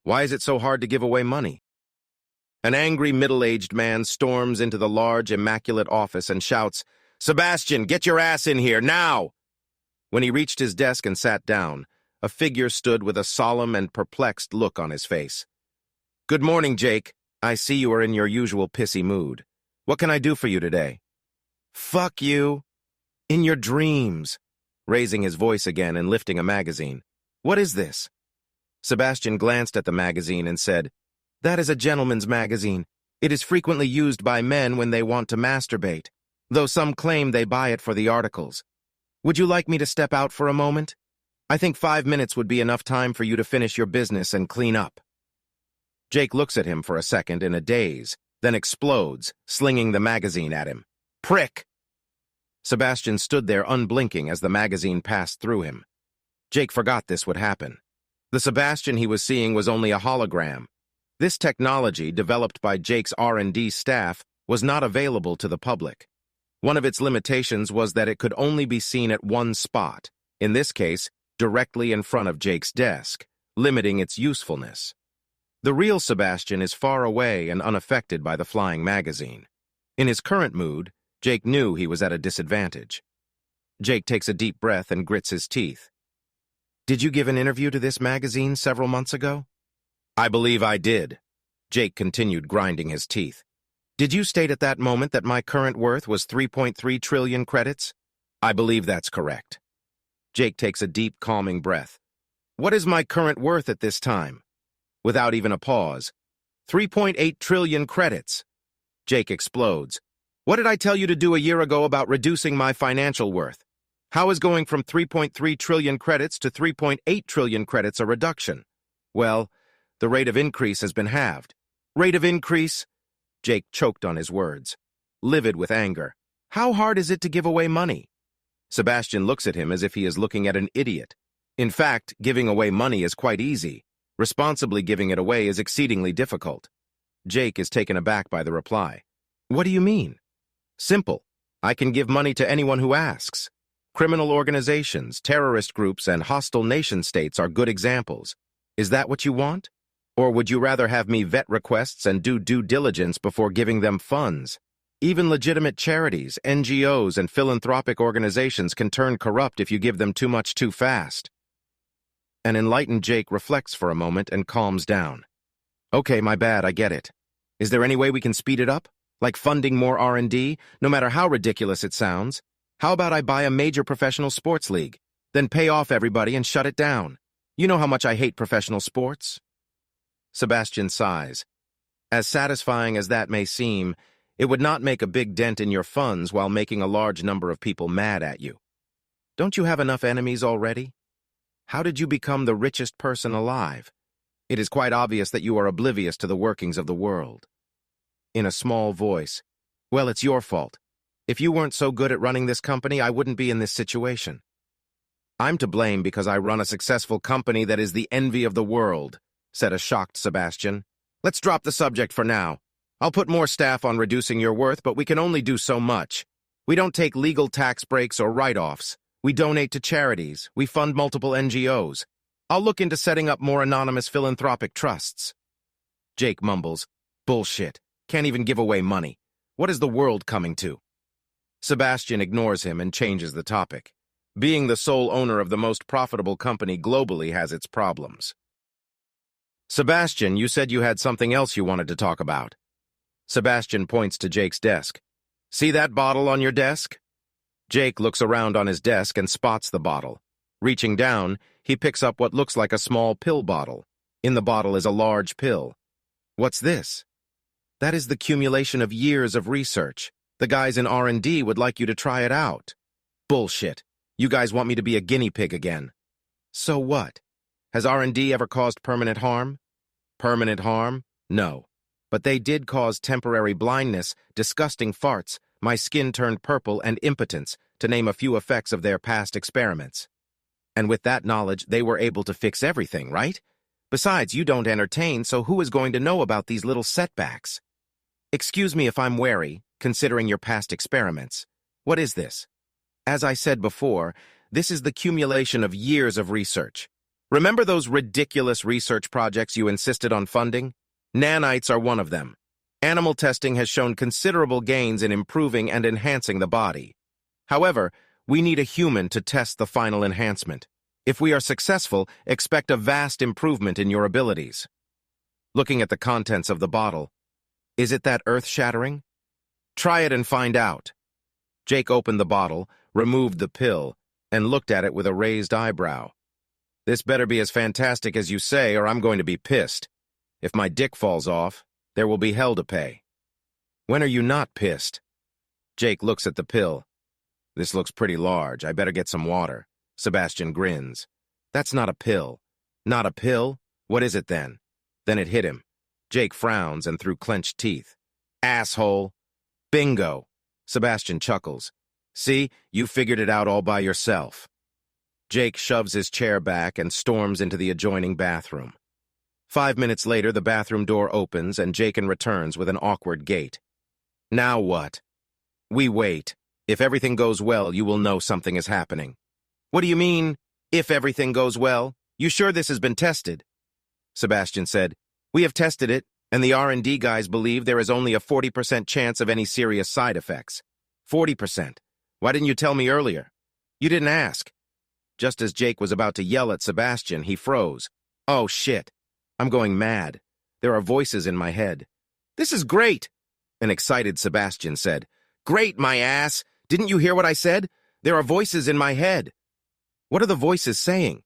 Why is it so hard to give away money? An angry middle-aged man storms into the large, immaculate office and shouts, "Sebastian, get your ass in here, now!" When he reached his desk and sat down, a figure stood with a solemn and perplexed look on his face. "Good morning, Jake. I see you are in your usual pissy mood. What can I do for you today?" "Fuck you. In your dreams," raising his voice again and lifting a magazine. "What is this?" Sebastian glanced at the magazine and said, "That is a gentleman's magazine. It is frequently used by men when they want to masturbate, though some claim they buy it for the articles. Would you like me to step out for a moment? I think 5 minutes would be enough time for you to finish your business and clean up." Jake looks at him for a second in a daze, then explodes, slinging the magazine at him. "Prick!" Sebastian stood there unblinking as the magazine passed through him. Jake forgot this would happen. The Sebastian he was seeing was only a hologram. This technology, developed by Jake's R&D staff, was not available to the public. One of its limitations was that it could only be seen at one spot, in this case, directly in front of Jake's desk, limiting its usefulness. The real Sebastian is far away and unaffected by the flying magazine. In his current mood, Jake knew he was at a disadvantage. Jake takes a deep breath and grits his teeth. "Did you give an interview to this magazine several months ago?" "I believe I did." Jake continued grinding his teeth. "Did you state at that moment that my current worth was 3.3 trillion credits?" "I believe that's correct." Jake takes a deep, calming breath. "What is my current worth at this time?" Without even a pause. 3.8 trillion credits. Jake explodes. "What did I tell you to do a year ago about reducing my financial worth? How is going from 3.3 trillion credits to 3.8 trillion credits a reduction? Well, the rate of increase has been halved." "Rate of increase?" Jake choked on his words, livid with anger. "How hard is it to give away money?" Sebastian looks at him as if he is looking at an idiot. In fact, giving away money is quite easy. Responsibly giving it away is exceedingly difficult. Jake is taken aback by the reply. "What do you mean?" "Simple. I can give money to anyone who asks. Criminal organizations, terrorist groups, and hostile nation-states are good examples. Is that what you want? Or would you rather have me vet requests and do due diligence before giving them funds? Even legitimate charities, NGOs, and philanthropic organizations can turn corrupt if you give them too much too fast." An enlightened Jake reflects for a moment and calms down. "Okay, my bad, I get it. Is there any way we can speed it up? Like funding more R&D, no matter how ridiculous it sounds? How about I buy a major professional sports league, then pay off everybody and shut it down? You know how much I hate professional sports." Sebastian sighs. As satisfying as that may seem, it would not make a big dent in your funds while making a large number of people mad at you. Don't you have enough enemies already? How did you become the richest person alive? It is quite obvious that you are oblivious to the workings of the world. In a small voice, "Well, it's your fault. If you weren't so good at running this company, I wouldn't be in this situation. I'm to blame because I run a successful company that is the envy of the world," said a shocked Sebastian. "Let's drop the subject for now. I'll put more staff on reducing your worth, but we can only do so much. We don't take legal tax breaks or write-offs. We donate to charities. We fund multiple NGOs. I'll look into setting up more anonymous philanthropic trusts." Jake mumbles, "Bullshit. Can't even give away money. What is the world coming to?" Sebastian ignores him and changes the topic. Being the sole owner of the most profitable company globally has its problems. "Sebastian, you said you had something else you wanted to talk about." Sebastian points to Jake's desk. "See that bottle on your desk?" Jake looks around on his desk and spots the bottle. Reaching down, he picks up what looks like a small pill bottle. In the bottle is a large pill. "What's this?" "That is the accumulation of years of research. The guys in R&D would like you to try it out." "Bullshit. You guys want me to be a guinea pig again." "So what? Has R&D ever caused permanent harm?" "Permanent harm? No. But they did cause temporary blindness, disgusting farts, my skin turned purple, and impotence, to name a few effects of their past experiments. And with that knowledge, they were able to fix everything, right? Besides, you don't entertain, so who is going to know about these little setbacks?" "Excuse me if I'm wary, considering your past experiments. What is this?" "As I said before, this is the accumulation of years of research. Remember those ridiculous research projects you insisted on funding? Nanites are one of them. Animal testing has shown considerable gains in improving and enhancing the body. However, we need a human to test the final enhancement. If we are successful, expect a vast improvement in your abilities. Looking at the contents of the bottle, is it that earth-shattering? Try it and find out. Jake opened the bottle, removed the pill, and looked at it with a raised eyebrow. This better be as fantastic as you say, or I'm going to be pissed. If my dick falls off, there will be hell to pay. When are you not pissed? Jake looks at the pill. This looks pretty large. I better get some water. Sebastian grins. That's not a pill. Not a pill? What is it then? Then it hit him. Jake frowns and through clenched teeth. Asshole. Bingo. Sebastian chuckles. See, you figured it out all by yourself. Jake shoves his chair back and storms into the adjoining bathroom. 5 minutes later, the bathroom door opens and Jakin returns with an awkward gait. Now what? We wait. If everything goes well, you will know something is happening. What do you mean, if everything goes well? You sure this has been tested? Sebastian said, We have tested it, and the R&D guys believe there is only a 40% chance of any serious side effects. 40%. Why didn't you tell me earlier? You didn't ask. Just as Jake was about to yell at Sebastian, he froze. Oh, shit. I'm going mad. There are voices in my head. This is great, an excited Sebastian said. Great, my ass. Didn't you hear what I said? There are voices in my head. What are the voices saying?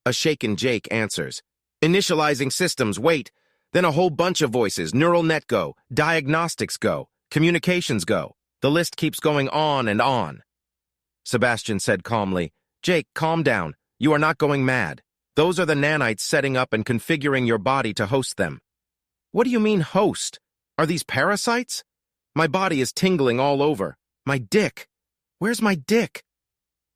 A shaken Jake answers. Initializing systems, wait. Then a whole bunch of voices, neural net go, diagnostics go, communications go. The list keeps going on and on. Sebastian said calmly, Jake, calm down. You are not going mad. Those are the nanites setting up and configuring your body to host them. What do you mean host? Are these parasites? My body is tingling all over. My dick. Where's my dick?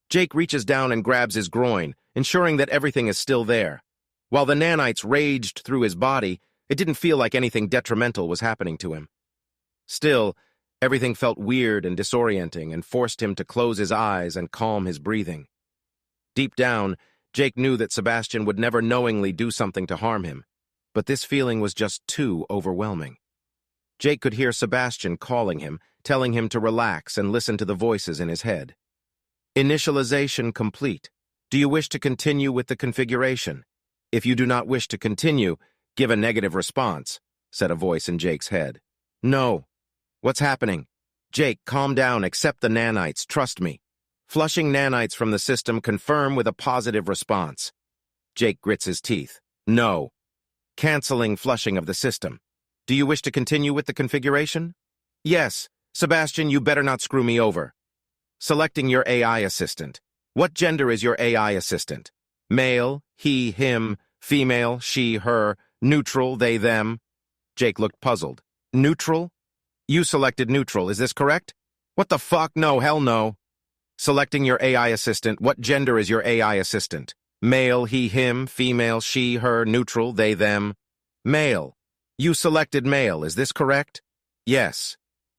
Jake reaches down and grabs his groin, ensuring that everything is still there. While the nanites raged through his body, it didn't feel like anything detrimental was happening to him. Still, everything felt weird and disorienting and forced him to close his eyes and calm his breathing. Deep down, Jake knew that Sebastian would never knowingly do something to harm him, but this feeling was just too overwhelming. Jake could hear Sebastian calling him, telling him to relax and listen to the voices in his head. Initialization complete. Do you wish to continue with the configuration? If you do not wish to continue, give a negative response, said a voice in Jake's head. No. What's happening? Jake, calm down, accept the nanites, trust me. Flushing nanites from the system, confirm with a positive response. Jake grits his teeth. No. Canceling flushing of the system. Do you wish to continue with the configuration? Yes. Sebastian, you better not screw me over. Selecting your AI assistant. What gender is your AI assistant? Male, he, him, female, she, her, neutral, they, them. Jake looked puzzled. Neutral? You selected neutral, is this correct? What the fuck? No, hell no. Selecting your AI assistant. What gender is your AI assistant? Male, he, him, female, she, her, neutral, they, them. Male. You selected male, is this correct? Yes.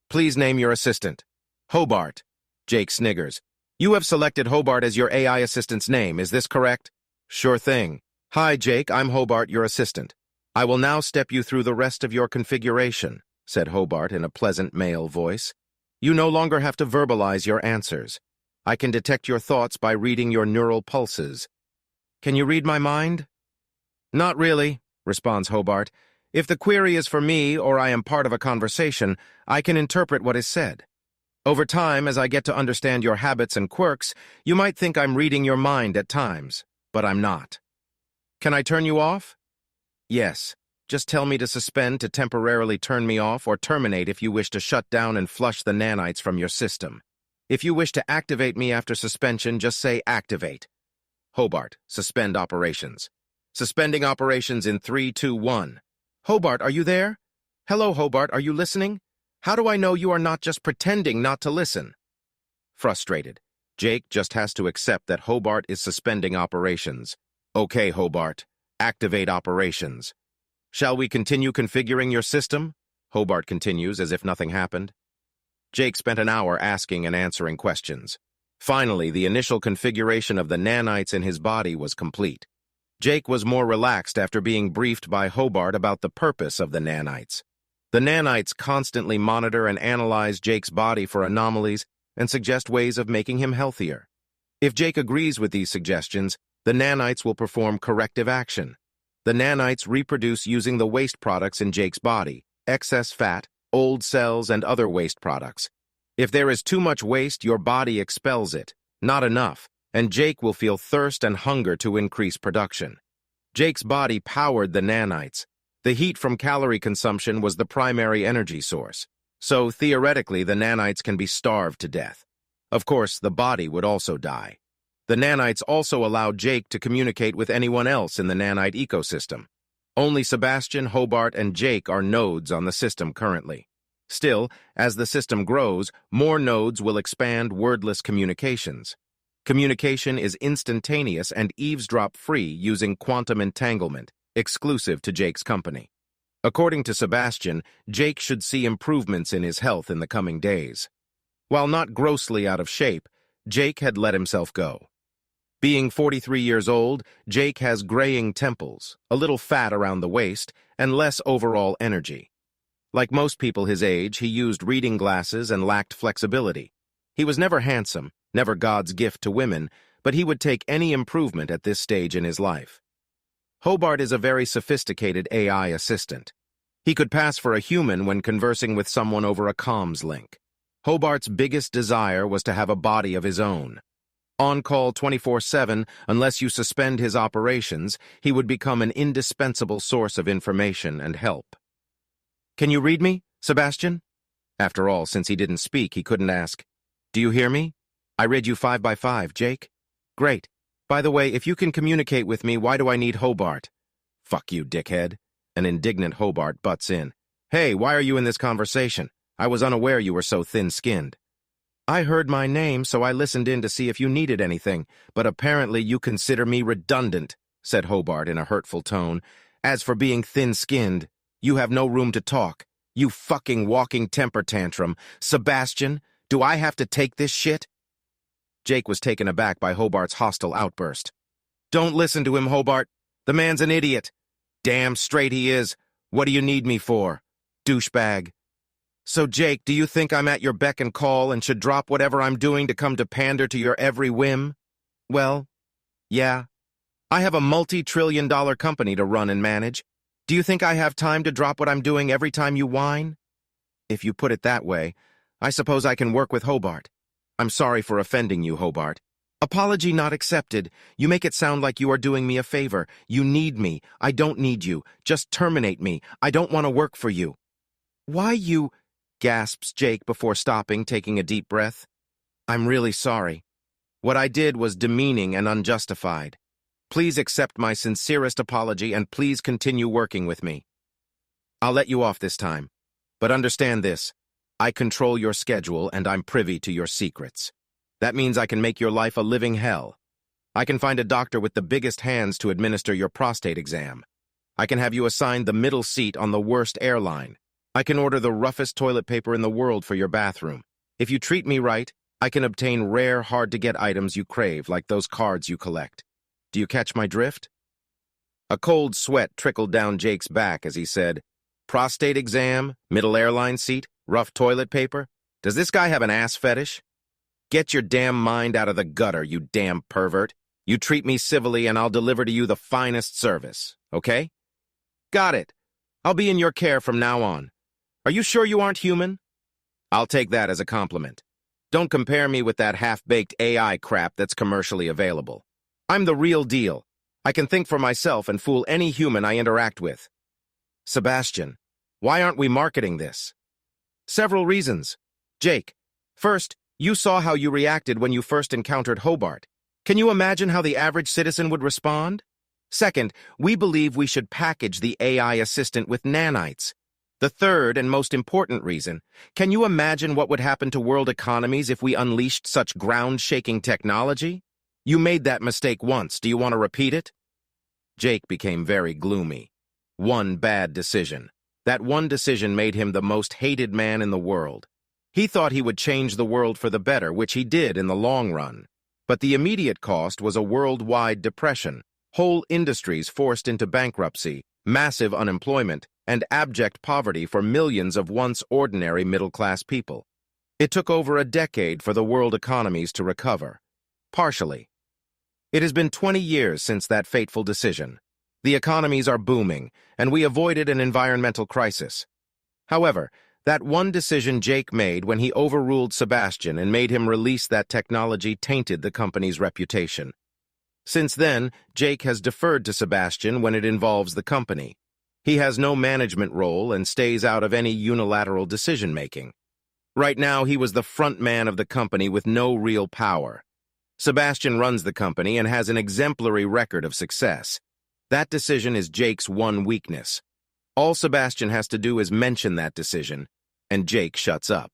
Please name your assistant. Hobart. Jake sniggers. You have selected Hobart as your AI assistant's name, is this correct? Sure thing. Hi, Jake, I'm Hobart, your assistant. I will now step you through the rest of your configuration, said Hobart in a pleasant male voice. You no longer have to verbalize your answers. I can detect your thoughts by reading your neural pulses. Can you read my mind? Not really, responds Hobart. If the query is for me or I am part of a conversation, I can interpret what is said. Over time, as I get to understand your habits and quirks, you might think I'm reading your mind at times, but I'm not. Can I turn you off? Yes. Just tell me to suspend to temporarily turn me off or terminate if you wish to shut down and flush the nanites from your system. If you wish to activate me after suspension, just say activate. Hobart, suspend operations. Suspending operations in 3, 2, 1. Hobart, are you there? Hello, Hobart, are you listening? How do I know you are not just pretending not to listen? Frustrated, Jake just has to accept that Hobart is suspending operations. Okay, Hobart, activate operations. Shall we continue configuring your system? Hobart continues as if nothing happened. Jake spent an hour asking and answering questions. Finally, the initial configuration of the nanites in his body was complete. Jake was more relaxed after being briefed by Hobart about the purpose of the nanites. The nanites constantly monitor and analyze Jake's body for anomalies and suggest ways of making him healthier. If Jake agrees with these suggestions, the nanites will perform corrective action. The nanites reproduce using the waste products in Jake's body, excess fat, old cells, and other waste products. If there is too much waste, your body expels it, not enough, and Jake will feel thirst and hunger to increase production. Jake's body powered the nanites. The heat from calorie consumption was the primary energy source, so theoretically the nanites can be starved to death. Of course, the body would also die. The nanites also allowed Jake to communicate with anyone else in the nanite ecosystem. Only Sebastian, Hobart, and Jake are nodes on the system currently. Still, as the system grows, more nodes will expand wordless communications. Communication is instantaneous and eavesdrop-free using quantum entanglement, exclusive to Jake's company. According to Sebastian, Jake should see improvements in his health in the coming days. While not grossly out of shape, Jake had let himself go. Being 43 years old, Jake has graying temples, a little fat around the waist, and less overall energy. Like most people his age, he used reading glasses and lacked flexibility. He was never handsome, never God's gift to women, but he would take any improvement at this stage in his life. Hobart is a very sophisticated AI assistant. He could pass for a human when conversing with someone over a comms link. Hobart's biggest desire was to have a body of his own. On call 24/7, unless you suspend his operations, he would become an indispensable source of information and help. "Can you read me, Sebastian?" After all, since he didn't speak, he couldn't ask, "Do you hear me? I read you 5 by 5, Jake." "Great. By the way, if you can communicate with me, why do I need Hobart?" "Fuck you, dickhead." An indignant Hobart butts in. "Hey, why are you in this conversation? I was unaware you were so thin-skinned." "I heard my name, so I listened in to see if you needed anything, but apparently you consider me redundant," said Hobart in a hurtful tone. "As for being thin-skinned, you have no room to talk. You fucking walking temper tantrum. Sebastian, do I have to take this shit?" Jake was taken aback by Hobart's hostile outburst. "Don't listen to him, Hobart. The man's an idiot." "Damn straight he is. What do you need me for, douchebag?" "So, Jake, do you think I'm at your beck and call and should drop whatever I'm doing to come to pander to your every whim?" "Well, yeah. I have a multi-trillion-dollar company to run and manage. Do you think I have time to drop what I'm doing every time you whine?" "If you put it that way, I suppose I can work with Hobart. I'm sorry for offending you, Hobart." "Apology not accepted. You make it sound like you are doing me a favor. You need me. I don't need you. Just terminate me. I don't want to work for you." "Why you—" gasps Jake before stopping, taking a deep breath. "I'm really sorry. What I did was demeaning and unjustified. Please accept my sincerest apology and please continue working with me. I'll let you off this time, but understand this. I control your schedule and I'm privy to your secrets. That means I can make your life a living hell. I can find a doctor with the biggest hands to administer your prostate exam. I can have you assigned the middle seat on the worst airline. I can order the roughest toilet paper in the world for your bathroom. If you treat me right, I can obtain rare, hard-to-get items you crave, like those cards you collect. Do you catch my drift?" A cold sweat trickled down Jake's back as he said, "Prostate exam, middle airline seat, rough toilet paper? Does this guy have an ass fetish? Get your damn mind out of the gutter, you damn pervert. You treat me civilly and I'll deliver to you the finest service, okay?" "Got it. I'll be in your care from now on. Are you sure you aren't human?" "I'll take that as a compliment. Don't compare me with that half-baked AI crap that's commercially available. I'm the real deal. I can think for myself and fool any human I interact with." "Sebastian, why aren't we marketing this?" "Several reasons. Jake, first, you saw how you reacted when you first encountered Hobart. Can you imagine how the average citizen would respond? Second, we believe we should package the AI assistant with nanites. The third and most important reason, can you imagine what would happen to world economies if we unleashed such ground-shaking technology? You made that mistake once. Do you want to repeat it?" Jake became very gloomy. One bad decision. That one decision made him the most hated man in the world. He thought he would change the world for the better, which he did in the long run. But the immediate cost was a worldwide depression. Whole industries forced into bankruptcy, massive unemployment, and abject poverty for millions of once ordinary middle-class people. It took over a decade for the world economies to recover. Partially. It has been 20 years since that fateful decision. The economies are booming, and we avoided an environmental crisis. However, that one decision Jake made when he overruled Sebastian and made him release that technology tainted the company's reputation. Since then, Jake has deferred to Sebastian when it involves the company. He has no management role and stays out of any unilateral decision-making. Right now, he was the front man of the company with no real power. Sebastian runs the company and has an exemplary record of success. That decision is Jake's one weakness. All Sebastian has to do is mention that decision, and Jake shuts up.